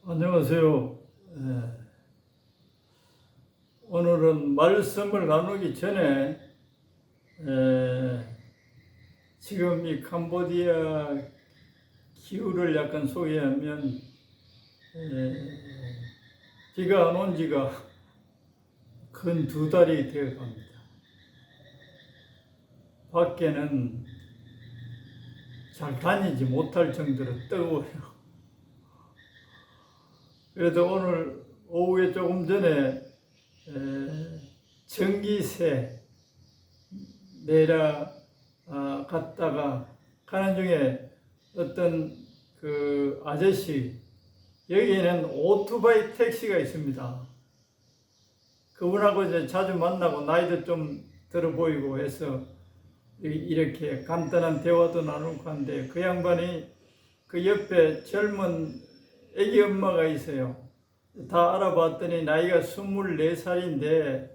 안녕하세요. 오늘은 말씀을 나누기 전에 지금 이 캄보디아 기후를 약간 소개하면 비가 안 온 지가 근 2달이 되어 갑니다. 밖에는 잘 다니지 못할 정도로 뜨거워요. 그래도 오늘 오후에 조금 전에 전기세 내려 갔다가 가는 중에 어떤 그 아저씨, 여기에는 오토바이 택시가 있습니다. 그분하고 이제 자주 만나고 나이도 좀 들어 보이고 해서 이렇게 간단한 대화도 나누고 하는데, 그 양반이 그 옆에 젊은 애기 엄마가 있어요. 다 알아봤더니 나이가 24살인데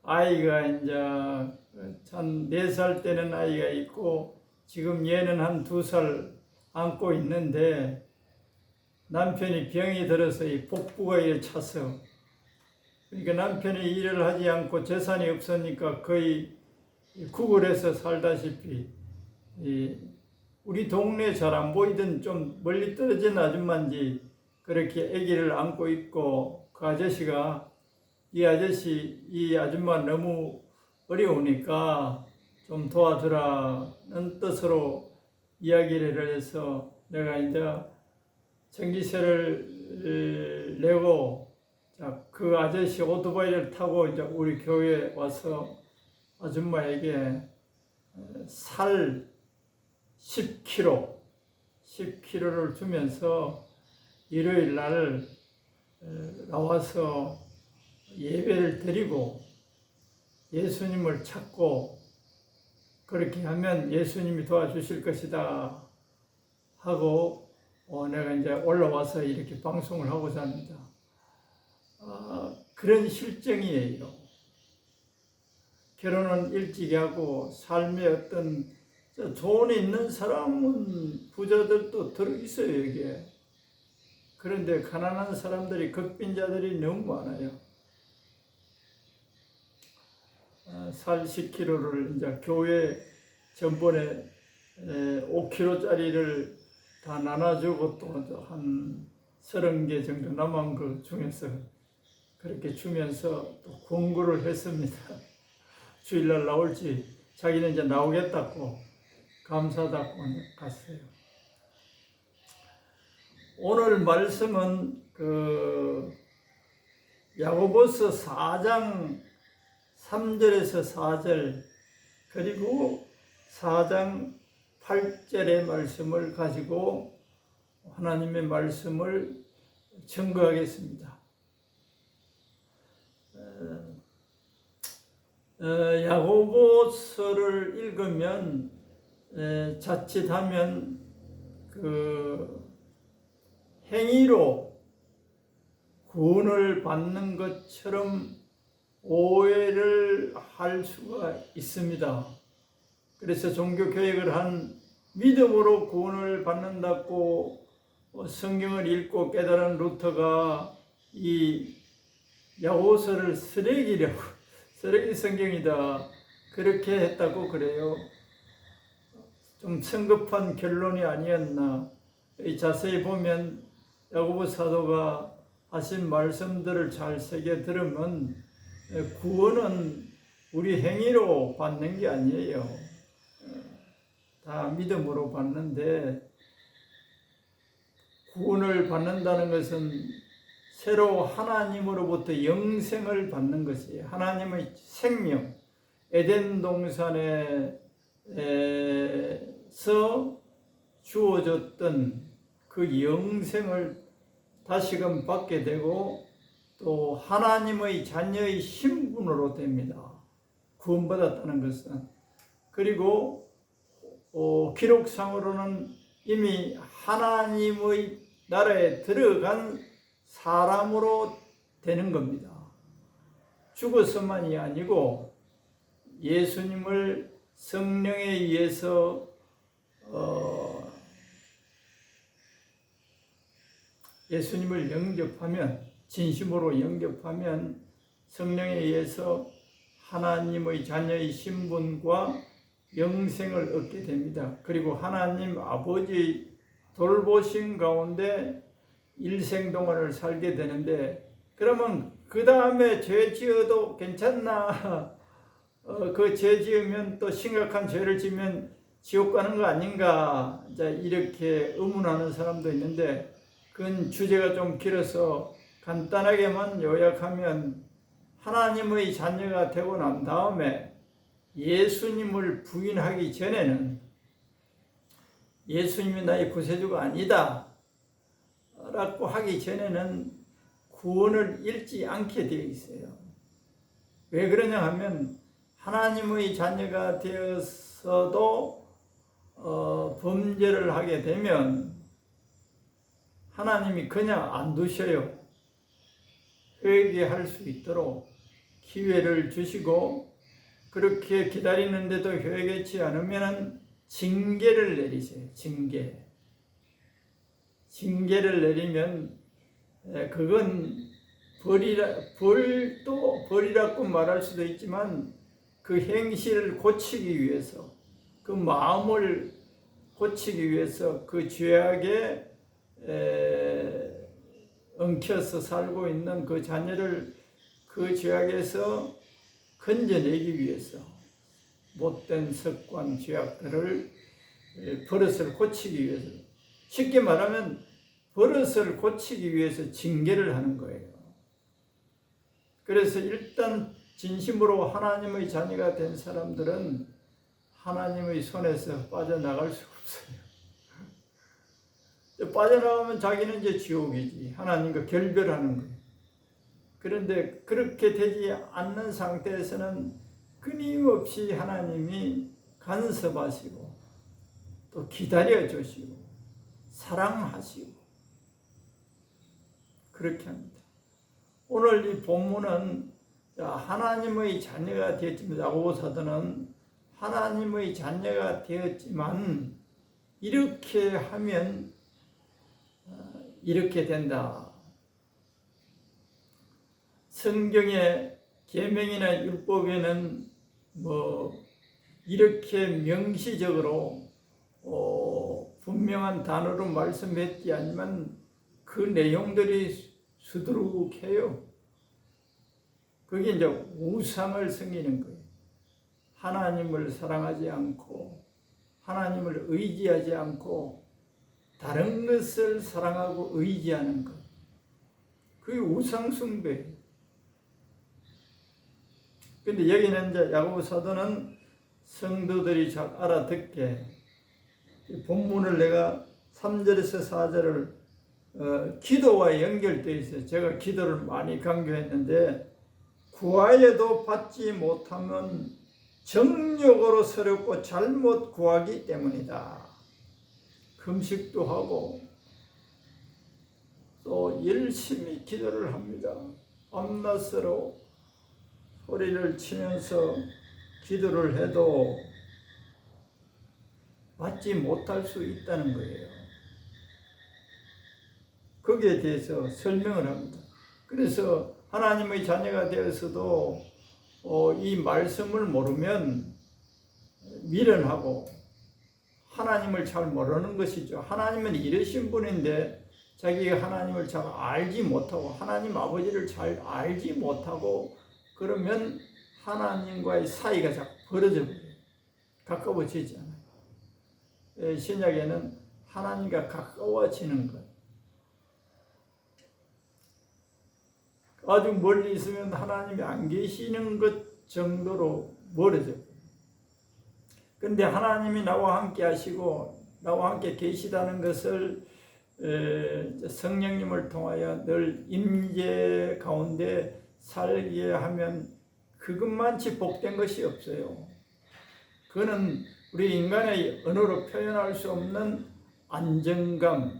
아이가 이제 한 4살 때는 아이가 있고 지금 얘는 한 2살 안고 있는데, 남편이 병이 들어서 이 복부가 이래 차서, 그러니까 남편이 일을 하지 않고 재산이 없으니까 거의 구걸해서 살다시피, 우리 동네에 잘 안 보이던 좀 멀리 떨어진 아줌마인지 그렇게 아기를 안고 있고, 그 아저씨가 이 아줌마 너무 어려우니까 좀 도와주라는 뜻으로 이야기를 해서 내가 이제 전기세를 내고, 그 아저씨 오토바이를 타고 이제 우리 교회에 와서 아줌마에게 살 10kg를 주면서 일요일 날 나와서 예배를 드리고 예수님을 찾고, 그렇게 하면 예수님이 도와주실 것이다 하고 내가 이제 올라와서 이렇게 방송을 하고자 합니다. 그런 실정이에요. 결혼은 일찍 하고 삶에 어떤 돈이 있는 사람은 부자들도 들어있어요, 여기에. 그런데 가난한 사람들이, 극빈자들이 너무 많아요. 살 10kg를 이제 교회 전번에 5kg짜리를 다 나눠주고 또 한 30개 정도 남은 그 중에서 그렇게 주면서 또 공구를 했습니다. 주일날 나올지, 자기는 이제 나오겠다고 감사하다고 갔어요. 오늘 말씀은 그 야고보서 4장 3절에서 4절 그리고 4장 8절의 말씀을 가지고 하나님의 말씀을 증거하겠습니다. 야고보서를 읽으면 자칫하면 그 행위로 구원을 받는 것처럼 오해를 할 수가 있습니다. 그래서 종교개혁을 한 믿음으로 구원을 받는다고 성경을 읽고 깨달은 루터가 이 야고보서를 쓰레기 성경이다 그렇게 했다고 그래요. 좀 성급한 결론이 아니었나. 자세히 보면 야고보 사도가 하신 말씀들을 잘 새겨 들으면 구원은 우리 행위로 받는 게 아니에요. 다 믿음으로 받는데, 구원을 받는다는 것은 새로 하나님으로부터 영생을 받는 것이에요. 하나님의 생명, 에덴 동산에서 주어졌던 그 영생을 다시금 받게 되고, 또 하나님의 자녀의 신분으로 됩니다. 구원받았다는 것은. 그리고 기록상으로는 이미 하나님의 나라에 들어간 사람으로 되는 겁니다. 죽어서만이 아니고 예수님을 성령에 의해서 예수님을 영접하면, 진심으로 영접하면 성령에 의해서 하나님의 자녀의 신분과 영생을 얻게 됩니다. 그리고 하나님 아버지의 돌보심 가운데 일생동안을 살게 되는데, 그러면 그 다음에 죄 지어도 괜찮나? 그 죄 지으면 또 심각한 죄를 지면 지옥 가는 거 아닌가? 이렇게 의문하는 사람도 있는데, 그건 주제가 좀 길어서 간단하게만 요약하면, 하나님의 자녀가 되고 난 다음에 예수님을 부인하기 전에는 예수님이 나의 구세주가 아니다 라고 하기 전에는 구원을 잃지 않게 되어 있어요. 왜 그러냐 하면, 하나님의 자녀가 되어서도 범죄를 하게 되면 하나님이 그냥 안 두셔요. 회개할 수 있도록 기회를 주시고, 그렇게 기다리는데도 회개치 않으면 징계를 내리세요. 징계를 내리면 그건 벌이라고 말할 수도 있지만, 그 행실을 고치기 위해서, 그 마음을 고치기 위해서 그 죄악에 엉켜서 살고 있는 그 자녀를 그 죄악에서 건져내기 위해서, 못된 습관, 죄악들을, 버릇을 고치기 위해서, 쉽게 말하면 버릇을 고치기 위해서 징계를 하는 거예요. 그래서 일단 진심으로 하나님의 자녀가 된 사람들은 하나님의 손에서 빠져나갈 수 없어요. 빠져나가면 자기는 이제 지옥이지. 하나님과 결별하는 거예요. 그런데 그렇게 되지 않는 상태에서는 끊임없이 하나님이 간섭하시고, 또 기다려 주시고, 사랑하시고, 그렇게 합니다. 오늘 이 본문은 하나님의 자녀가 되었지만, 야고보 사도는 하나님의 자녀가 되었지만 이렇게 하면 이렇게 된다. 성경의 계명이나 율법에는 이렇게 명시적으로 분명한 단어로 말씀했지 않지만 그 내용들이 수두룩해요. 그게 이제 우상을 섬기는 거예요. 하나님을 사랑하지 않고, 하나님을 의지하지 않고 다른 것을 사랑하고 의지하는 것, 그게 우상 숭배예요. 근데 여기는 이제 야고보 사도는 성도들이 잘 알아듣게, 본문을 내가 3절에서 4절을 기도와 연결되어 있어요. 제가 기도를 많이 강조했는데, 구하여도 받지 못하면 정욕으로 서렵고 잘못 구하기 때문이다. 금식도 하고 또 열심히 기도를 합니다. 밤낮으로 소리를 치면서 기도를 해도 받지 못할 수 있다는 거예요. 거기에 대해서 설명을 합니다. 그래서 하나님의 자녀가 되어서도 이 말씀을 모르면 미련하고 하나님을 잘 모르는 것이죠. 하나님은 이러신 분인데 자기가 하나님을 잘 알지 못하고, 하나님 아버지를 잘 알지 못하고 그러면 하나님과의 사이가 자꾸 벌어져 버려요. 가까워지지 않아요. 신약에는 하나님과 가까워지는 것, 아주 멀리 있으면 하나님이 안 계시는 것 정도로 멀어져 버려요. 그런데 하나님이 나와 함께 하시고 나와 함께 계시다는 것을 성령님을 통하여 늘 임재 가운데 살게 하면 그것만치 복된 것이 없어요. 그거는 우리 인간의 언어로 표현할 수 없는 안정감,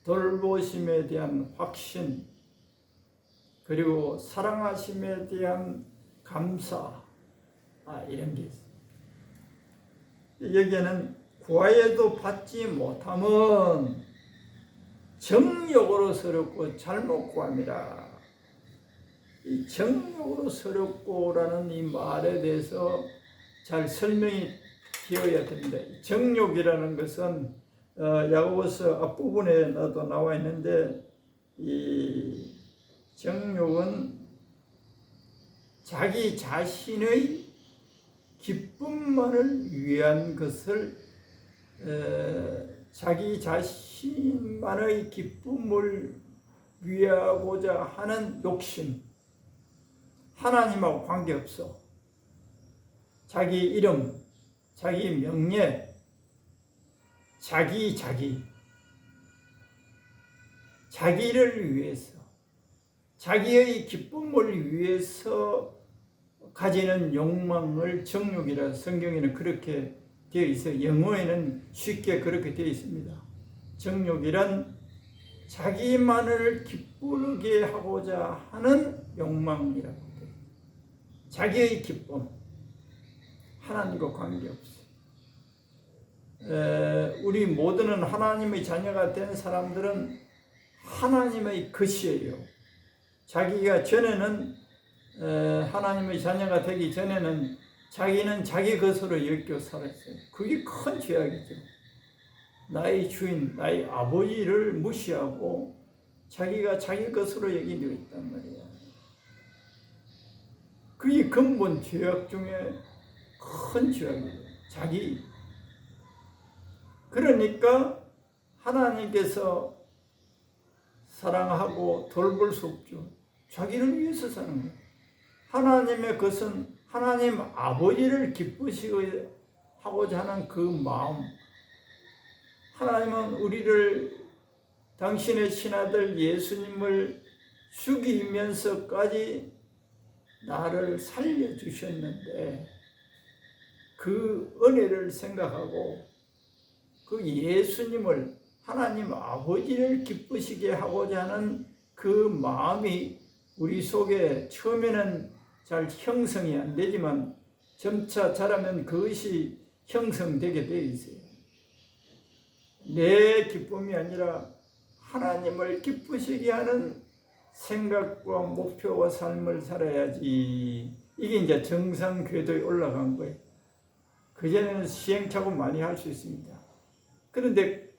돌보심에 대한 확신, 그리고 사랑하심에 대한 감사, 이런 게 있어요. 여기에는 구하여도 받지 못하면 정욕으로 서럽고 잘못 구함이라. 이 정욕으로 서럽고라는 이 말에 대해서 잘 설명이 되어야 됩니다. 정욕이라는 것은 야고보서 앞부분에 나와 있는데, 이 정욕은 자기 자신의 기쁨만을 위한 것을, 자기 자신만의 기쁨을 위하고자 하는 욕심, 하나님하고 관계없어. 자기 이름, 자기 명예, 자기를 위해서, 자기의 기쁨을 위해서 가지는 욕망을 정욕이라 성경에는 그렇게 되어 있어요. 영어에는 쉽게 그렇게 되어 있습니다. 정욕이란 자기만을 기쁘게 하고자 하는 욕망이라고 돼요. 자기의 기쁨, 하나님과 관계없어요. 우리 모두는 하나님의 자녀가 된 사람들은 하나님의 것이에요. 자기가 전에는 하나님의 자녀가 되기 전에는 자기는 자기 것으로 여겨 살았어요. 그게 큰 죄악이죠. 나의 주인, 나의 아버지를 무시하고 자기가 자기 것으로 여기고 있단 말이야. 그게 근본 죄악 중에 큰 죄악이에요. 자기. 그러니까 하나님께서 사랑하고 돌볼 수 없죠. 자기를 위해서 사는 거예요. 하나님의 것은 하나님 아버지를 기쁘시게 하고자 하는 그 마음. 하나님은 우리를 당신의 친아들 예수님을 죽이면서까지 나를 살려주셨는데, 그 은혜를 생각하고 그 예수님을, 하나님 아버지를 기쁘시게 하고자 하는 그 마음이 우리 속에 처음에는 잘 형성이 안 되지만 점차 자라면 그것이 형성되게 되어 있어요. 내 기쁨이 아니라 하나님을 기쁘시게 하는 생각과 목표와 삶을 살아야지. 이게 이제 정상 궤도에 올라간 거예요. 그전에는 시행착오 많이 할 수 있습니다. 그런데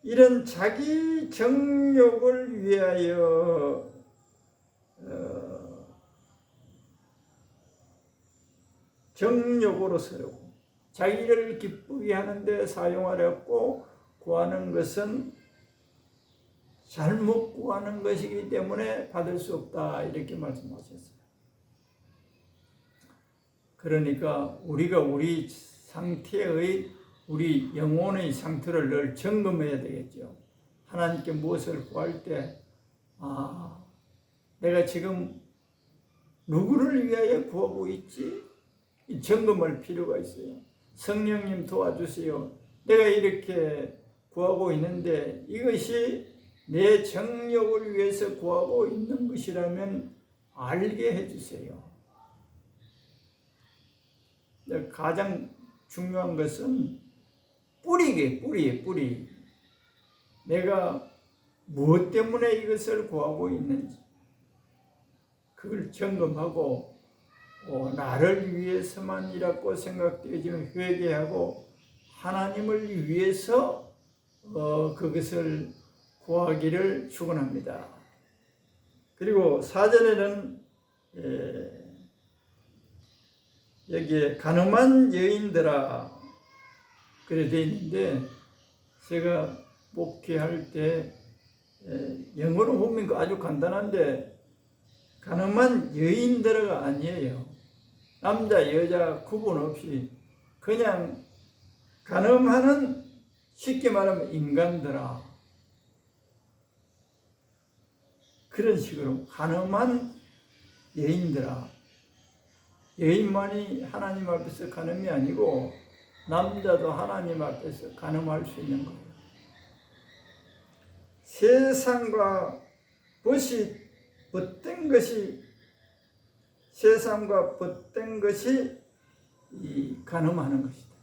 이런 자기 정욕을 위하여 정욕으로 서려고 자기를 기쁘게 하는데 사용하려고 구하는 것은 잘못 구하는 것이기 때문에 받을 수 없다, 이렇게 말씀하셨어요. 그러니까 우리가 우리 상태의, 우리 영혼의 상태를 늘 점검해야 되겠죠. 하나님께 무엇을 구할 때, 내가 지금 누구를 위하여 구하고 있지? 점검할 필요가 있어요. 성령님 도와주세요. 내가 이렇게 구하고 있는데 이것이 내 정욕을 위해서 구하고 있는 것이라면 알게 해주세요. 가장 중요한 것은 뿌리. 내가 무엇 때문에 이것을 구하고 있는지 그걸 점검하고, 나를 위해서만이라고 생각되지만 회개하고 하나님을 위해서 그것을 구하기를 축원합니다. 그리고 4절에는 여기에 가늠한 여인들아 그래 되어 있는데, 제가 목회할 때 영어로 보면 아주 간단한데 가늠한 여인들아가 아니에요. 남자 여자 구분 없이 그냥 가늠하는, 쉽게 말하면 인간들아, 그런 식으로 가늠한 여인들아. 여인만이 하나님 앞에서 가늠이 아니고 남자도 하나님 앞에서 가늠할 수 있는 거예요. 세상과 벗이 벗된 것이, 세상과 벗된 것이 이 가늠하는 것이다.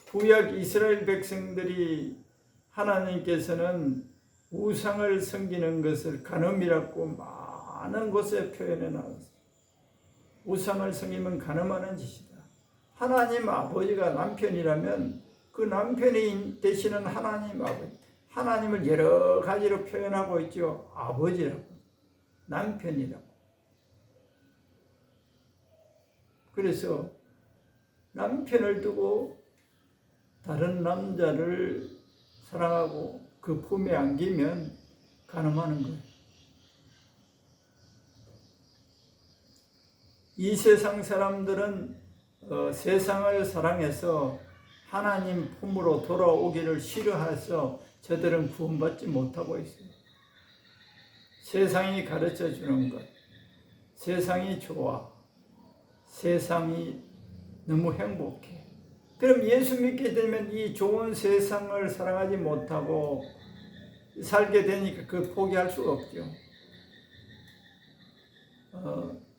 구약 이스라엘 백성들이 하나님께서는 우상을 섬기는 것을 간음이라고 많은 곳에 표현해 나왔어요. 우상을 섬기면 간음하는 짓이다. 하나님 아버지가 남편이라면 그 남편이 되시는 하나님 아버지, 하나님을 여러 가지로 표현하고 있죠. 아버지라고, 남편이라고. 그래서 남편을 두고 다른 남자를 사랑하고 그 품에 안기면 간음하는 거예요. 이 세상 사람들은 세상을 사랑해서 하나님 품으로 돌아오기를 싫어해서 저들은 구원받지 못하고 있어요. 세상이 가르쳐 주는 것, 세상이 좋아, 세상이 너무 행복해. 그럼 예수 믿게 되면 이 좋은 세상을 사랑하지 못하고 살게 되니까 그 포기할 수가 없죠.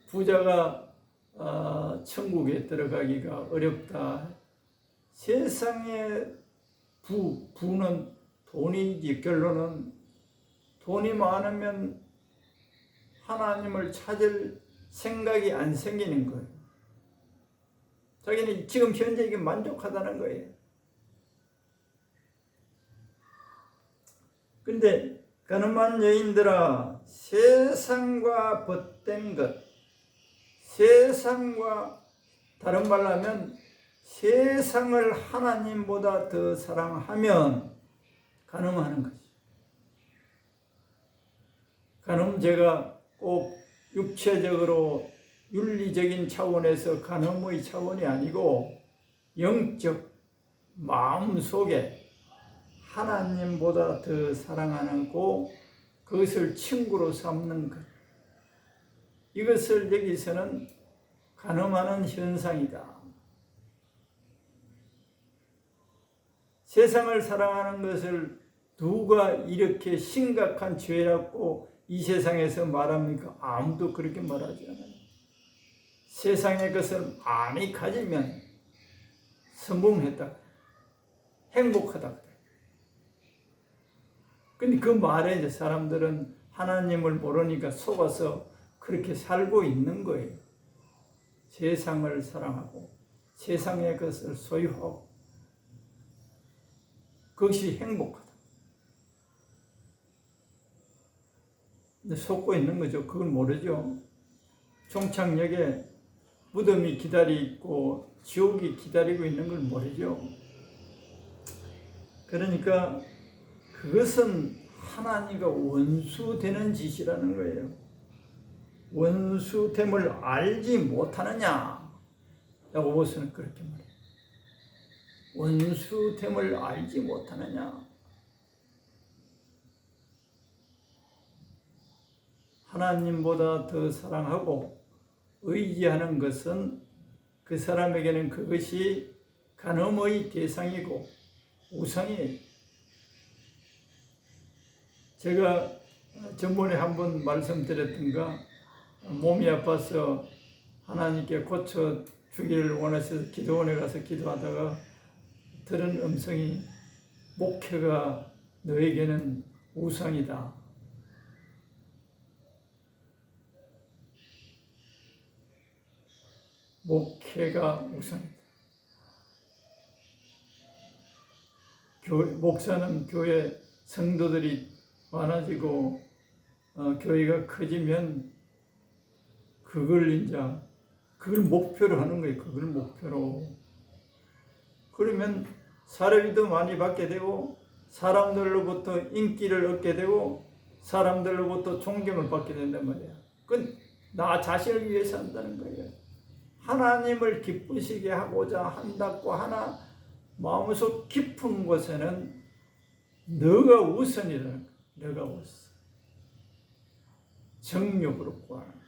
부자가 천국에 들어가기가 어렵다. 세상의 부는 돈이지, 결론은 돈이 많으면 하나님을 찾을 생각이 안 생기는 거예요. 자기는 지금 현재 이게 만족하다는 거예요. 근데 가늠한 여인들아, 세상과 벗된 것, 세상과 다른 말로 하면 세상을 하나님보다 더 사랑하면 간음하는 거지. 간음죄가 꼭 육체적으로 윤리적인 차원에서 간음의 차원이 아니고 영적 마음 속에 하나님보다 더 사랑하고 그것을 친구로 삼는 것. 이것을 여기서는 간음하는 현상이다. 세상을 사랑하는 것을 누가 이렇게 심각한 죄라고 이 세상에서 말합니까? 아무도 그렇게 말하지 않아요. 세상의 것을 많이 가지면 성공했다, 행복하다. 근데 그 말에 이제 사람들은 하나님을 모르니까 속아서 그렇게 살고 있는 거예요. 세상을 사랑하고 세상의 것을 소유하고 그것이 행복하다. 근데 속고 있는 거죠. 그걸 모르죠. 종착역에 무덤이 기다리고 지옥이 기다리고 있는 걸 모르죠. 그러니까 그것은 하나님과 원수되는 짓이라는 거예요. 원수됨을 알지 못하느냐? 야고보서는 그렇게 말해요. 원수됨을 알지 못하느냐? 하나님보다 더 사랑하고 의지하는 것은 그 사람에게는 그것이 간음의 대상이고 우상이에요. 제가 전번에 한번 말씀드렸던가 몸이 아파서 하나님께 고쳐주기를 원하셔서 기도원에 가서 기도하다가 들은 음성이 목회가 너에게는 우상이다. 목회가 우상이다. 목사는 교회 성도들이 많아지고 교회가 커지면 그걸 목표로 하는 거예요. 그걸 목표로. 그러면 사람이 더 많이 받게 되고 사람들로부터 인기를 얻게 되고 사람들로부터 존경을 받게 된단 말이야. 그건 나 자신을 위해서 한다는 거예요. 하나님을 기쁘시게 하고자 한다고 하나 마음속 깊은 곳에는 너가 우선이라는 거야. 너가 우선. 정욕으로 구하는 거야.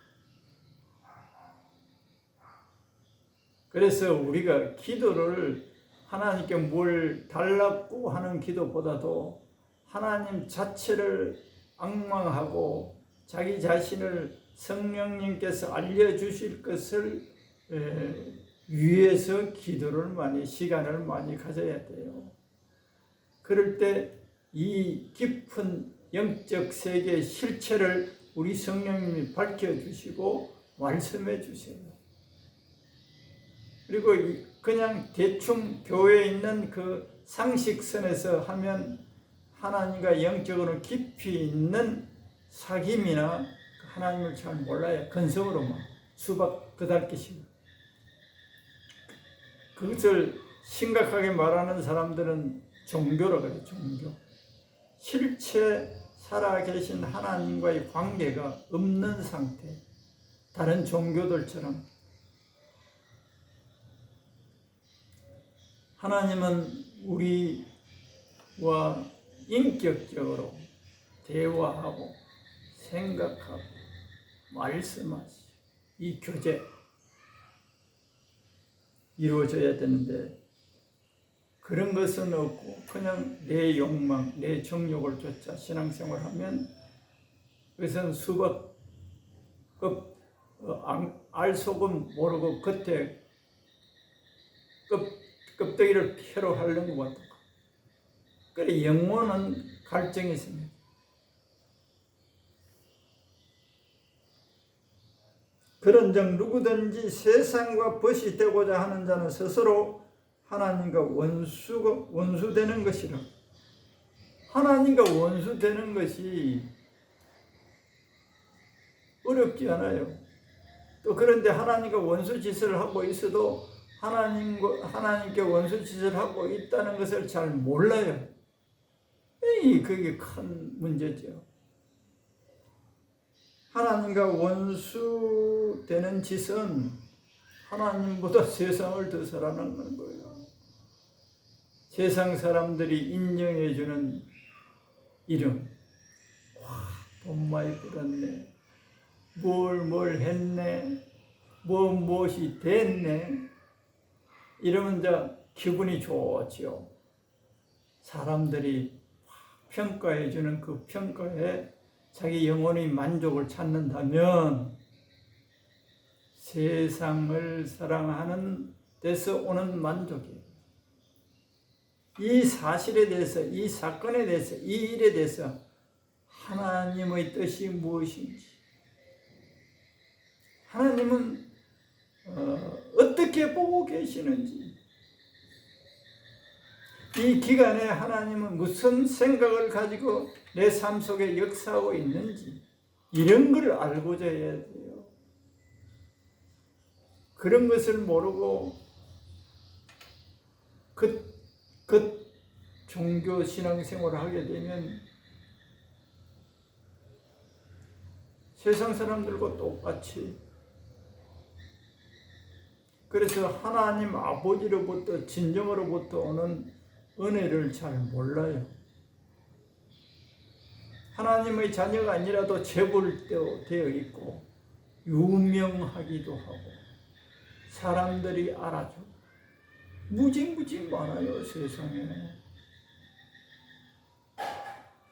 그래서 우리가 기도를 하나님께 뭘 달라고 하는 기도보다도 하나님 자체를 앙망하고 자기 자신을 성령님께서 알려주실 것을 위해서 기도를 시간을 많이 가져야 돼요. 그럴 때 이 깊은 영적 세계의 실체를 우리 성령님이 밝혀주시고 말씀해 주세요. 그리고 그냥 대충 교회에 있는 그 상식선에서 하면 하나님과 영적으로 깊이 있는 사귐이나 하나님을 잘 몰라요. 근성으로만 수박 그달기식. 그것을 심각하게 말하는 사람들은 종교라고 그래요. 종교. 실체 살아계신 하나님과의 관계가 없는 상태. 다른 종교들처럼. 하나님은 우리와 인격적으로 대화하고 생각하고 말씀하시고 이 교제 이루어져야 되는데 그런 것은 없고 그냥 내 욕망, 내 정욕을 쫓아 신앙생활하면 그것은 수박 알속은 모르고 겉에 껍데기를 패로 하려는 것 같고 그래 영혼은 갈증이 있습니다. 그런즉 누구든지 세상과 벗이 되고자 하는 자는 스스로 하나님과 원수되는 것이라. 하나님과 원수되는 것이 어렵지 않아요. 또 그런데 하나님과 원수 짓을 하고 있어도 하나님께 원수 짓을 하고 있다는 것을 잘 몰라요. 그게 큰 문제죠. 하나님과 원수되는 짓은 하나님보다 세상을 더 사랑하는 거예요. 세상 사람들이 인정해주는 이름, 돈 많이 벌었네, 뭘 했네, 무엇이 됐네, 이러면 이제 기분이 좋지요. 사람들이 평가해주는 그 평가에 자기 영혼의 만족을 찾는다면 세상을 사랑하는 데서 오는 만족이에요. 이 사실에 대해서, 이 사건에 대해서, 이 일에 대해서 하나님의 뜻이 무엇인지, 하나님은 어떻게 보고 계시는지, 이 기간에 하나님은 무슨 생각을 가지고 내 삶 속에 역사하고 있는지 이런 걸 알고자 해야 돼요. 그런 것을 모르고 종교 신앙생활을 하게 되면 세상 사람들과 똑같이, 그래서 하나님 아버지로부터 진정으로부터 오는 은혜를 잘 몰라요. 하나님의 자녀가 아니라도 재벌되어 있고 유명하기도 하고 사람들이 알아줘. 무지 많아요, 세상에.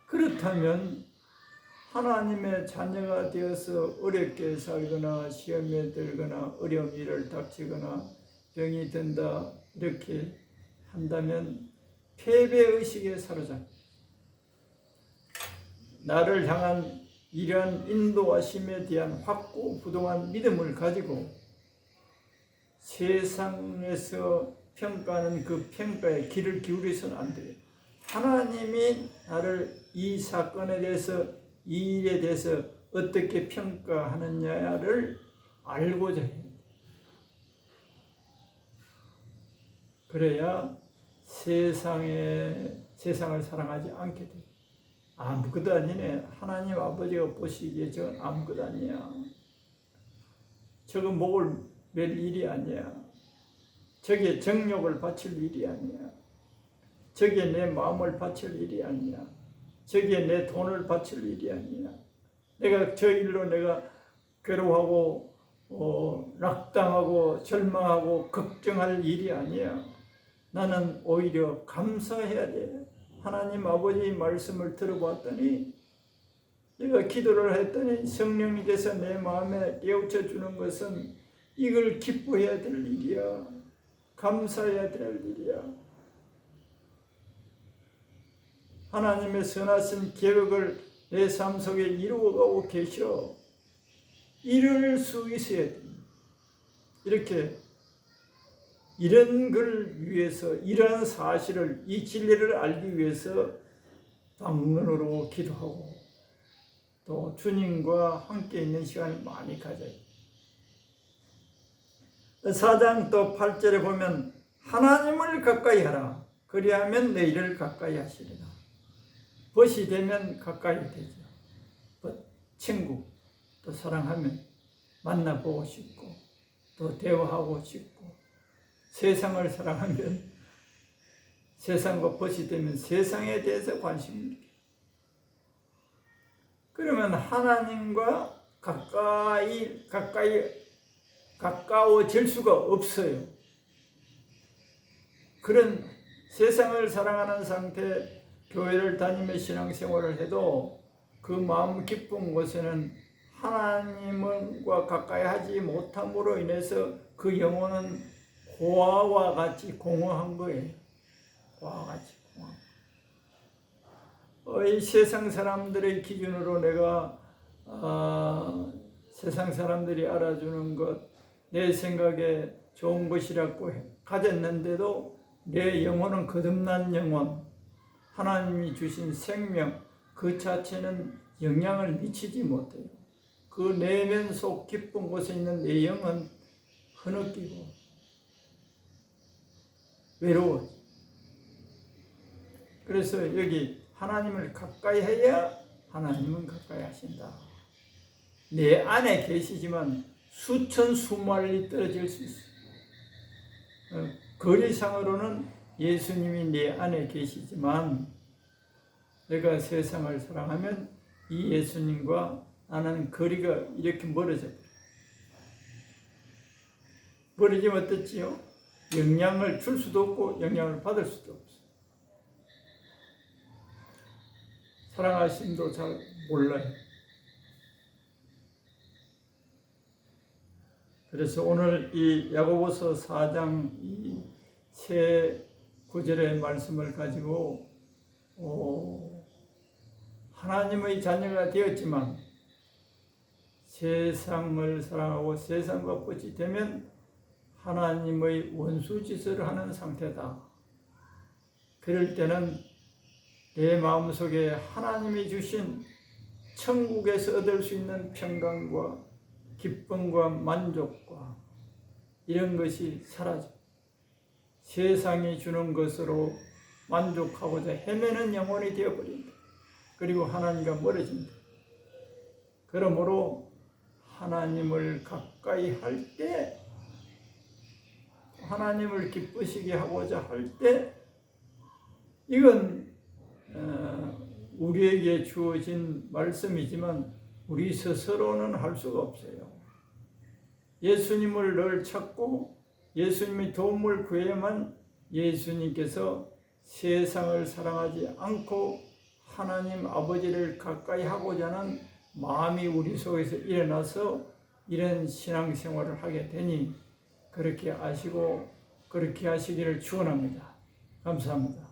그렇다면 하나님의 자녀가 되어서 어렵게 살거나 시험에 들거나 어려운 일을 닥치거나 병이 든다 이렇게 한다면 패배의식에 사로잡혀 나를 향한 이러한 인도하심에 대한 확고부동한 믿음을 가지고 세상에서 평가하는 그 평가에 귀를 기울여서는 안 돼요. 하나님이 나를 이 사건에 대해서, 이 일에 대해서 어떻게 평가하느냐를 알고자 해요. 그래야 세상을 사랑하지 않게 돼요. 아무것도 아니네. 하나님 아버지가 보시기에 저건 아무것도 아니야. 저건 목을 맬 일이 아니야. 저게 정욕을 바칠 일이 아니야. 저게 내 마음을 바칠 일이 아니야. 저게 내 돈을 바칠 일이 아니야. 내가 저 일로 내가 괴로워하고 낙담하고 절망하고 걱정할 일이 아니야. 나는 오히려 감사해야 돼. 하나님 아버지의 말씀을 들어봤더니, 내가 기도를 했더니 성령님께서 내 마음에 깨우쳐 주는 것은 이걸 기뻐해야 될 일이야. 감사해야 될 일이야. 하나님의 선하신 계획을 내 삶 속에 이루어가고 계셔. 이룰 수 있어야 됩니다. 이렇게 이런 걸 위해서, 이러한 사실을, 이 진리를 알기 위해서 방문으로 기도하고 또 주님과 함께 있는 시간을 많이 가져요. 4장 또 8절에 보면 하나님을 가까이 하라. 그리하면 너희를 가까이 하시리라. 벗이 되면 가까이 되죠. 친구, 또 사랑하면 만나보고 싶고 또 대화하고 싶고, 세상을 사랑하면 세상과 벗이 되면 세상에 대해서 관심을 갖게. 그러면 하나님과 가까워질 수가 없어요. 그런 세상을 사랑하는 상태, 교회를 다니며 신앙생활을 해도 그 마음 깊은 곳에는 하나님과 가까이 하지 못함으로 인해서 그 영혼은 고아와 같이 공허한 거예요. 고아와 같이 공허한. 이 세상 사람들의 기준으로 내가 세상 사람들이 알아주는 것, 내 생각에 좋은 것이라고 가졌는데도 내 영혼은 거듭난 영혼, 하나님이 주신 생명 그 자체는 영향을 미치지 못해요. 그 내면 속 깊은 곳에 있는 내 영은 흐느끼고 외로워. 그래서 여기 하나님을 가까이 해야 하나님은 가까이 하신다. 내 안에 계시지만 수천 수만리 떨어질 수 있어요. 거리상으로는 예수님이 내 안에 계시지만 내가 세상을 사랑하면 이 예수님과 나는 거리가 이렇게 멀어져 버려요. 멀어지면 어떻지요? 영향을 줄 수도 없고 영향을 받을 수도 없어요. 사랑하심도 잘 몰라요. 그래서 오늘 이 야고보서 4장 이 세 구절의 말씀을 가지고 하나님의 자녀가 되었지만 세상을 사랑하고 세상과 벗이 되면 하나님의 원수짓을 하는 상태다. 그럴 때는 내 마음속에 하나님이 주신 천국에서 얻을 수 있는 평강과 기쁨과 만족과 이런 것이 사라져 세상이 주는 것으로 만족하고자 헤매는 영혼이 되어버린다. 그리고 하나님과 멀어진다. 그러므로 하나님을 가까이 할 때, 하나님을 기쁘시게 하고자 할 때, 이건 우리에게 주어진 말씀이지만 우리 스스로는 할 수가 없어요. 예수님을 늘 찾고 예수님의 도움을 구해야만 예수님께서 세상을 사랑하지 않고 하나님 아버지를 가까이 하고자 하는 마음이 우리 속에서 일어나서 이런 신앙생활을 하게 되니 그렇게 아시고 그렇게 하시기를 축원합니다. 감사합니다.